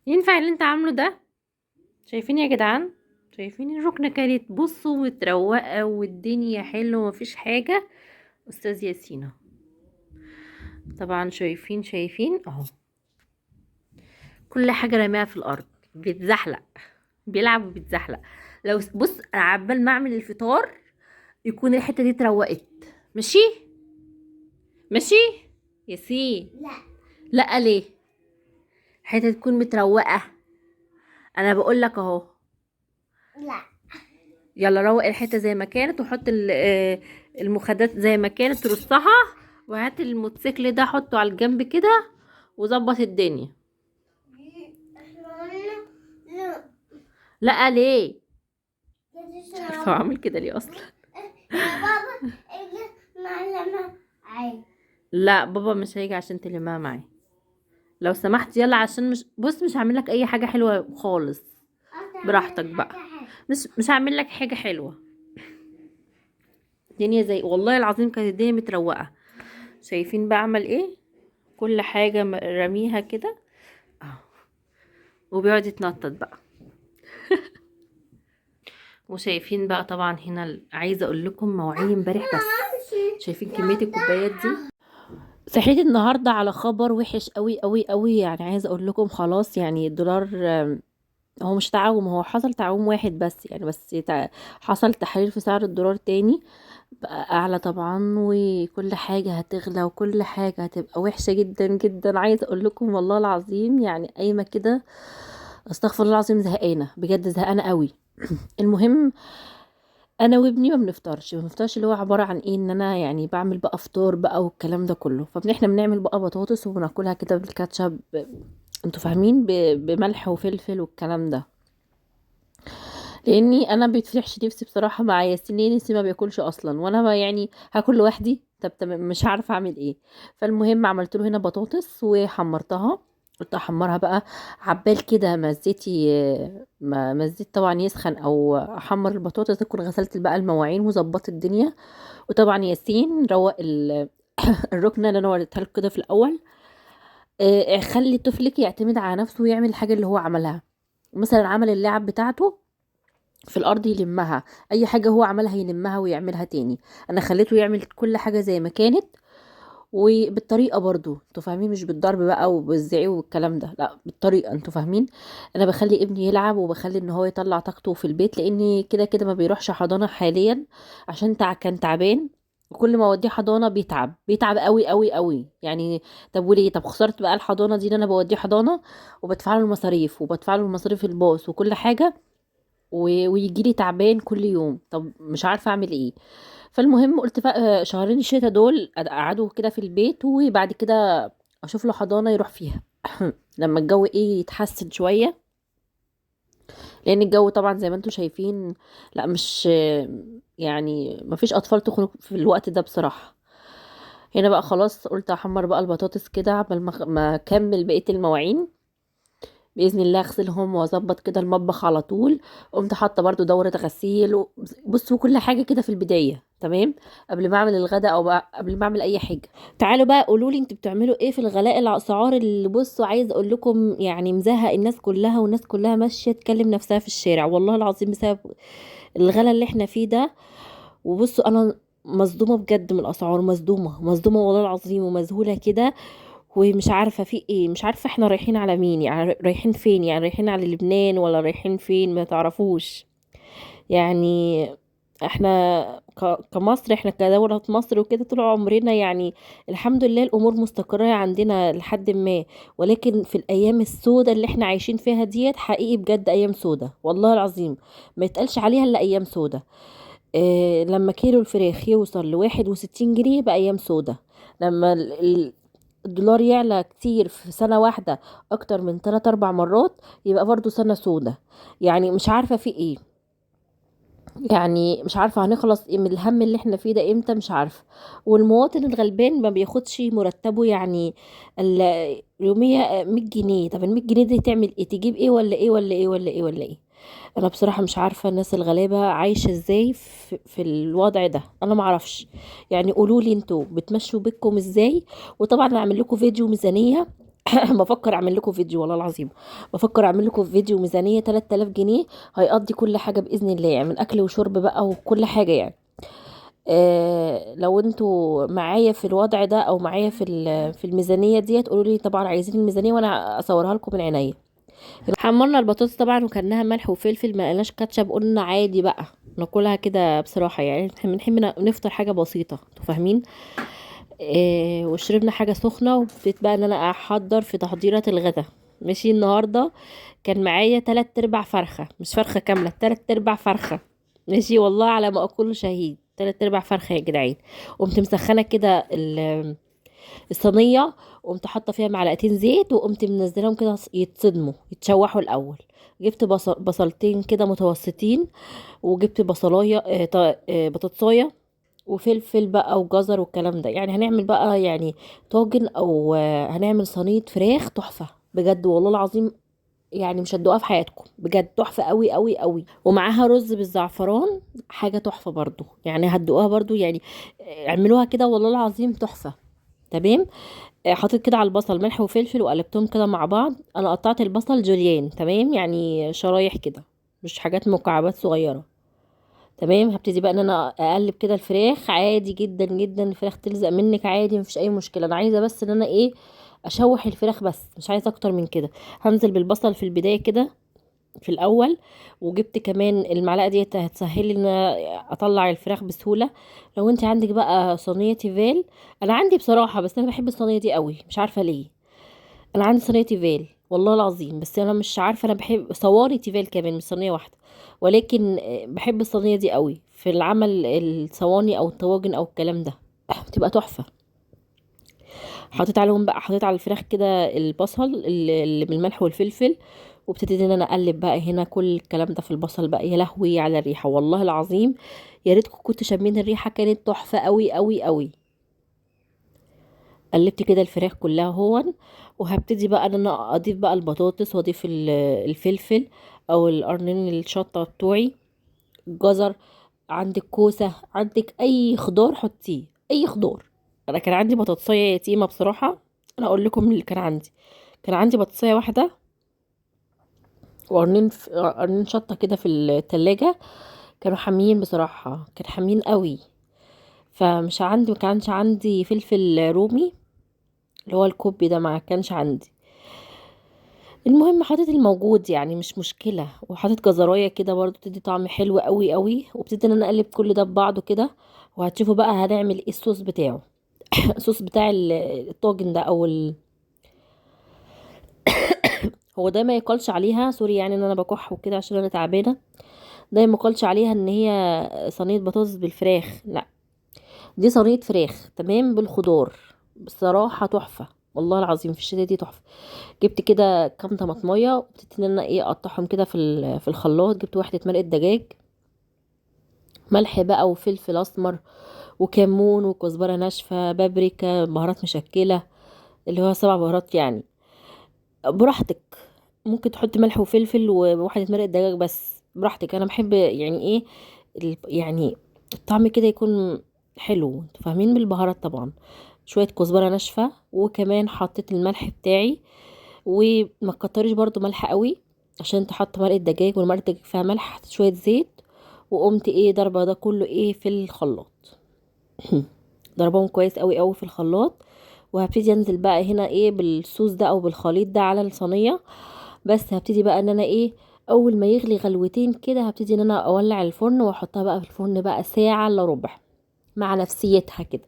ينفع اللي انت عامله ده؟ شايفين يا جدعان؟ شايفين الركنة كانت بصوا متروقة والدنيا حلوة مفيش حاجة. استاذ ياسينة طبعا شايفين اهو كل حاجة رميها في الارض، بيتزحلق، بيلعب وبيتزحلق. لو بص انا عبال ما اعمل الفطار يكون الحتة دي اتروقت. ماشي ماشي ياسين. لا ليه؟ الحتة تكون متروقة، انا بقول لك اهو. لا. يلا روق الحته زي ما كانت وحط المخدات زي ما كانت رصها، وهات الموتوسيكل ده حطه على الجنب كده وظبط الدنيا. احنا قلنا لا. لا ليه؟ مش عارفه هو تسمعوا. عامل كده ليه اصلا. يا بابا اجي معلمة عادي. لا بابا مش هيجي عشان تلمها معايا لو سمحت. يلا عشان مش هعمل لك اي حاجه حلوه خالص. تعمل براحتك بقى. حاجة حلوة. مش هعمل لك حاجه حلوه. الدنيا زي والله العظيم كانت الدنيا متروقه. شايفين بعمل ايه؟ كل حاجه رميها كده اهو، وبيقعد يتنطط بقى. وشايفين بقى طبعا هنا عايزه اقول لكم مواعين امبارح بس. شايفين كميه الكوبايات دي؟ صحيت النهارده على خبر وحش قوي قوي قوي، يعني عايزه اقول لكم خلاص يعني الدولار هو مش تعوم، هو حصل تعوم واحد بس يعني حصل تحرير في سعر الدولار تاني بقى اعلى طبعا، وكل حاجه هتغلى وكل حاجه هتبقى وحشه جدا جدا. عايزه اقول لكم والله العظيم يعني قايمه كده استغفر الله العظيم زهقانه بجد زهقانه قوي. المهم انا وابني ما بنفطرش اللي هو عباره عن ايه ان انا يعني بعمل بقى فطار بقى والكلام ده كله. فاحنا بنعمل بقى بطاطس وبناكلها كده بالكاتشب، انتوا فاهمين، بملح وفلفل والكلام ده. لاني انا بيتفتحش نفسي بصراحه مع ياسين لان نفسي ما بياكلش اصلا، وانا ما يعني هاكل لوحدي. طب تمام مش عارفه اعمل ايه. فالمهم عملت له هنا بطاطس وحمرتها. قلت احمرها بقى عبال كده ما زيتي، ما الزيت طبعا يسخن او احمر البطاطس اكون غسلت بقى المواعين وظبطت الدنيا. وطبعا ياسين روق الركنه اللي انا وريتها لكم كده في الاول. خلي طفلك يعتمد على نفسه ويعمل الحاجه اللي هو عملها. مثلا عمل اللعب بتاعته في الارض يلمها، اي حاجه هو عملها يلمها ويعملها تاني. انا خليته يعمل كل حاجه زي ما كانت وبالطريقه برضو، انتوا فاهمين، مش بالضرب بقى وبالزعيق والكلام ده، لا بالطريقه، انتوا فاهمين. انا بخلي ابني يلعب وبخلي ان هو يطلع طاقته في البيت لاني كده كده ما بيروحش حضانه حاليا عشان كان تعبان. وكل ما اوديه حضانه بيتعب قوي قوي قوي يعني. طب وليه؟ طب خسرت بقى الحضانه دي ان انا بوديه حضانه وبدفع له المصاريف وبدفع له المصاريف الباص وكل حاجه ويجي لي تعبان كل يوم. طب مش عارفه اعمل ايه. فالمهم قلت شهرين الشتا دول اقعده كده في البيت وبعد كده اشوف له حضانه يروح فيها لما الجو ايه يتحسن شويه. لان الجو طبعا زي ما انتم شايفين لا مش يعني ما فيش اطفال تخرج في الوقت ده بصراحه. هنا بقى خلاص قلت احمر بقى البطاطس كده قبل ما اكمل بقيه المواعين باذن الله اغسلهم واظبط كده المطبخ على طول. قمت حاطه برضو دوره غسيل بصوا كل حاجه كده في البدايه تمام قبل ما اعمل الغداء او قبل ما اعمل اي حاجه. تعالوا بقى قولوا لي انتوا بتعملوا ايه في الغلاء الاسعار اللي بصوا عايز اقول لكم يعني مزهق الناس كلها، والناس كلها ماشيه تكلم نفسها في الشارع والله العظيم بسبب الغلا اللي احنا فيه ده. وبصوا انا مصدومه بجد من الاسعار، مصدومه والله العظيم ومذهوله كده. ومش عارفة في ايه، مش عارفة احنا رايحين على مين، يعني رايحين فين، يعني رايحين على لبنان ولا رايحين فين ما تعرفوش يعني. احنا كمصر، احنا كدولة مصر وكده طول عمرنا يعني الحمد لله الامور مستقرة عندنا لحد ما. ولكن في الايام السوداء اللي احنا عايشين فيها ديت حقيقي بجد ايام سوداء والله العظيم ما يتقالش عليها الا ايام سوداء. اه لما كيلو الفراخ يوصل ل61 جنيه بقى ايام سوداء. لما الدولار يعلى كتير في سنة واحدة اكتر من 3 4 مرات يبقى برضو سنة سودة. يعني مش عارفة في ايه، يعني مش عارفة هنخلص من الهم اللي احنا فيه ده امتى، مش عارفة. والمواطن الغلبان ما بياخدش مرتبه يعني اليومية 100 جنيه. طب ال100 جنيه دي تعمل ايه، تجيب ايه ولا ايه ولا ايه ولا ايه ولا ايه؟ انا بصراحة مش عارفة الناس الغلابة عايشة ازاي في الوضع ده، انا معرفش. يعني قولوا لي انتوا بتمشوا بيتكم ازاي. وطبعا انا اعمل لكم فيديو ميزانية بفكر اعمل لكم فيديو والله العظيم، بفكر اعمل لكم فيديو ميزانيه 3000 جنيه، هيقضي كل حاجه باذن الله، يعني من اكل وشرب بقى وكل حاجه يعني. لو انتوا معايا في الوضع ده او معايا في الميزانيه ديت، قولوا لي طبعا عايزين الميزانيه وانا اصورها لكم من عينيا. حمرنا البطاطس طبعا وكلناها ملح وفلفل، ما قلناش كاتشب، قلنا عادي بقى ناكلها كده بصراحه، يعني بنحب نفطر حاجه بسيطه، انتوا فاهمين. وشربنا حاجه سخنه، وابتديت بقى ان انا احضر في تحضيرات الغدا. ماشي، النهارده كان معايا 3 ارباع فرخه، مش فرخه كامله، 3 ارباع فرخه. ماشي والله على ما اقول شهيد، 3 ارباع فرخه يا جدعان. قمت مسخنه كده الصينيه، وقمت حاطه فيها معلقتين زيت، وقمت منزلاهم كده يتصدموا يتشوحوا الاول. جبت بصلتين كده متوسطين، وجبت بصلايه بطاطسايه، وفلفل بقى وجزر والكلام ده. يعني هنعمل بقى يعني طاجن، او هنعمل صينيه فراخ تحفه بجد والله العظيم، يعني مش هتدوقها في حياتكم بجد، تحفه قوي قوي قوي. ومعاها رز بالزعفران، حاجه تحفه برضو، يعني هتدوقها برضو يعني. اعملوها كده والله العظيم تحفه. تمام. حطيت كده على البصل ملح وفلفل، وقلبتهم كده مع بعض. انا قطعت البصل جوليان، تمام، يعني شرايح كده، مش حاجات مكعبات صغيره. تمام. هبتدي بقى ان انا اقلب كده الفراخ عادي جدا جدا، الفراخ تلزق منك عادي، مفيش اي مشكله. انا عايزه بس ان انا ايه، اشوح الفراخ بس، مش عايزه اكتر من كده. هنزل بالبصل في البدايه كده في الاول، وجبت كمان المعلقه ديت هتسهل لي ان أنا اطلع الفراخ بسهوله. لو انت عندك بقى صينيه تيفال، انا عندي بصراحه، بس انا بحب الصينيه دي قوي، مش عارفه ليه. انا عندي صينيه تيفال والله العظيم، بس انا مش عارفه، انا بحب صواني تيفال كمان مش صينيه واحده. ولكن بحب الصينيه دي قوي في العمل، الصواني او الطواجن او الكلام ده بتبقى تحفه. حطيت عليهم بقى، حطيت على الفراخ كده البصل اللي بالملح والفلفل، وابتديت ان انا اقلب بقى هنا كل الكلام ده في البصل بقى. يا لهوي على الريحه والله العظيم، يا ريتكم كنتوا شامين الريحه، كانت تحفه قوي قوي قوي. قلبت كده الفراخ كلها هون، وهبتدي بقى ان انا اضيف بقى البطاطس، واضيف الفلفل او القرنين الشطه بتوعي، جزر، عندك كوسه، عندك اي خضار حطيه، اي خضار. انا كان عندي بطاطسايه يتيمه بصراحه، انا اقول لكم اللي كان عندي. كان عندي بطاطسايه واحده، قرنين شطه كده في التلاجة، كانوا حاميين بصراحه، كانوا حاميين قوي. فمش عندي، ما كانش عندي فلفل رومي اللي هو الكوبي ده، ما كانش عندي. المهم حطيت الموجود يعني مش مشكلة، وحطيت جزراية كده برضو تدي طعم حلو قوي قوي، وابتدي ان انا اقلب كل ده ببعضه كده. وهتشوفوا بقى هنعمل ايه الصوص بتاعه. الصوص بتاع الطاجن ده هو ده ما يقالش عليها، سوري يعني ان انا بكح وكده عشان انا تعبانة، ده ما يقالش عليها ان هي صينية بطاطس بالفراخ، لا، دي صينية فراخ تمام بالخضار، بصراحة تحفة والله العظيم، في الشتا دي تحفة. جبت كده كام طماطمية، وابتديت ان انا ايه اقطعهم كده في الخلاط. جبت واحدة مرقة دجاج، ملح بقى وفلفل اسمر وكمون وكزبرة ناشفة، بابريكا، بهارات مشكلة، اللي هو 7 بهارات يعني، براحتك. ممكن تحط ملح وفلفل وواحدة مرقة دجاج بس، براحتك. انا بحب يعني ايه يعني الطعم كده يكون حلو، انتوا فاهمين، بالبهارات طبعا. شوية كزبرة ناشفة، وكمان حطيت الملح بتاعي، وما تكتريش برضو ملح قوي، عشان تحط مرقة دجاج، والمرقة الدجاج فيها ملح. حطيت شوية زيت، وقمت ايه ضربة ده كله ايه في الخلاط. ضربهم كويس قوي قوي في الخلاط. وهبتدي انزل بقى هنا ايه بالصوص ده او بالخليط ده على الصينية. بس هبتدي بقى ان انا ايه، اول ما يغلي غلوتين كده، هبتدي ان انا اولع الفرن واحطها بقى في الفرن بقى ساعة الا ربع، مع نفسيتها كده.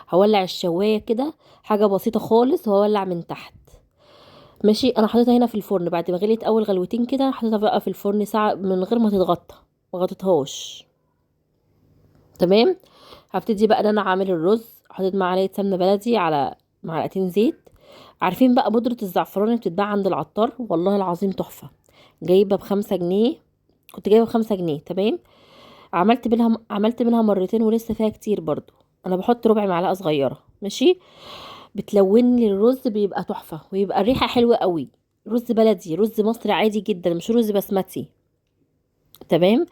هولع الشواية كده حاجة بسيطة خالص، وهولع من تحت. ماشي. انا حطيتها هنا في الفرن بعد ما غليت اول غلوتين كده، حطيتها بقى في الفرن ساعة من غير ما تتغطى، ما غطيتهاش. تمام. هبتدي بقى ان انا اعمل الرز. حطيت معلقه سمنه بلدي على معلقتين زيت. عارفين بقى بودره الزعفران اللي بتتباع عند العطار، والله العظيم تحفه. جايبه ب5 جنيه، كنت جايبه ب5 جنيه. تمام. عملت منها مرتين، ولسه فيها كتير برضو. انا بحط ربع معلقه صغيره. ماشي. بتلون لي الرز، بيبقى تحفه، ويبقى الريحه حلوه قوي. رز بلدي، رز مصري عادي جدا، مش رز بسمتي. تمام.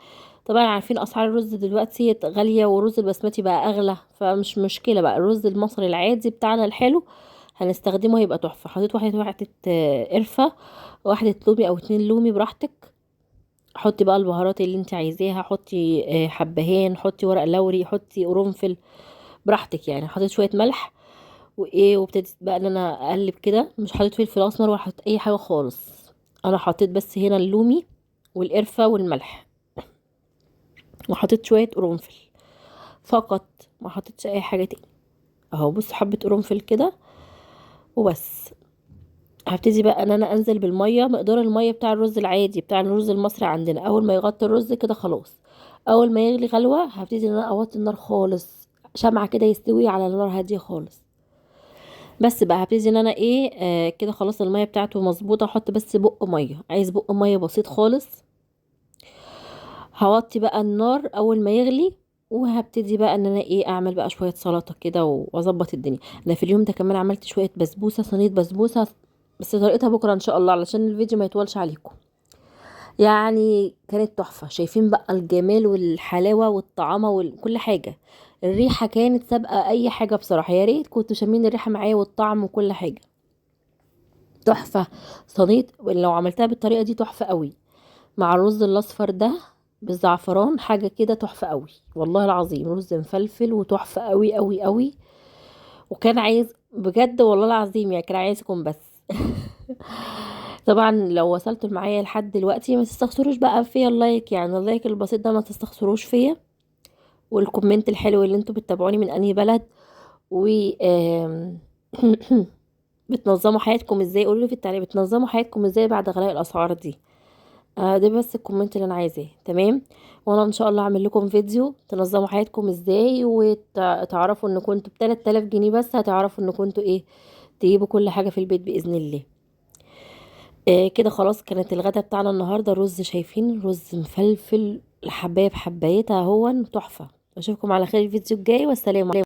طبعا عارفين اسعار الرز دلوقتي غاليه، والرز البسمتي بقى اغلى، فمش مشكله بقى، الرز المصري العادي بتاعنا الحلو هنستخدمه هيبقى تحفه. حطيت واحده قرفه، واحده لومي او 2 لومي براحتك. حطي بقى البهارات اللي انت عايزاها، حطي حبهان، حطي ورق لوري، حطي قرنفل براحتك يعني. حطيت شويه ملح وايه، وابتديت بقى ان انا اقلب كده. مش حطيت فلفل اسمر ولا حطيت اي حاجه خالص، انا حطيت بس هنا اللومي والقرفه والملح، وحطيت شويه قرنفل فقط، ما حطيتش اي حاجه تاني. اهو بص، حبه قرنفل كده وبس. هبتدي بقى ان انا انزل بالميه، مقدار الميه بتاع الرز العادي بتاع الرز المصري عندنا. اول ما يغطي الرز كده خلاص، اول ما يغلي غلوه هبتدي ان انا اوطي النار خالص، شمعة كده يستوي على نار هاديه خالص. بس بقى هبتدي ان انا ايه كده خلاص الميه بتاعته مظبوطه. احط بس بق ميه، عايز بق ميه بسيط خالص. هوطي بقى النار اول ما يغلي، وهبتدي بقى ان انا ايه اعمل بقى شويه سلطه كده واظبط الدنيا. انا في اليوم ده كمان عملت شويه بسبوسه، صينيه بسبوسه، بس طريقتها بكره ان شاء الله علشان الفيديو ما يطولش عليكم. يعني كانت تحفه. شايفين بقى الجمال والحلاوه والطعامه وكل حاجه. الريحه كانت سابقه اي حاجه بصراحه، يا ريت كنتوا شامين الريحه معايا والطعم وكل حاجه. تحفه. صينيه لو عملتها بالطريقه دي تحفه قوي، مع الرز الاصفر ده بالزعفران، حاجه كده تحفه قوي والله العظيم. رز مفلفل وتحفه قوي قوي قوي. وكان عايز بجد والله العظيم يعني، كان عايزكم بس. طبعا لو وصلتوا معايا لحد دلوقتي ما تستخسروش بقى فيا اللايك، يعني اللايك البسيط ده ما تستخسروش فيا، والكومنت الحلو اللي انتوا بتتابعوني من انهي بلد، و بتنظموا حياتكم ازاي. قولوا لي في التعليق بتنظموا حياتكم ازاي بعد غلاء الاسعار دي. ده بس الكومنت اللي انا عايزاه، تمام. وانا ان شاء الله هعمل لكم فيديو تنظموا حياتكم ازاي، وتعرفوا ان كنتوا ب 3000 جنيه بس هتعرفوا ان كنتوا ايه تجيبوا كل حاجة في البيت بإذن الله. كده خلاص كانت الغدا بتاعنا النهاردة رز. شايفين رز مفلفل حباية بحبايتها، هو تحفة. اشوفكم على خير الفيديو الجاي، والسلام عليكم.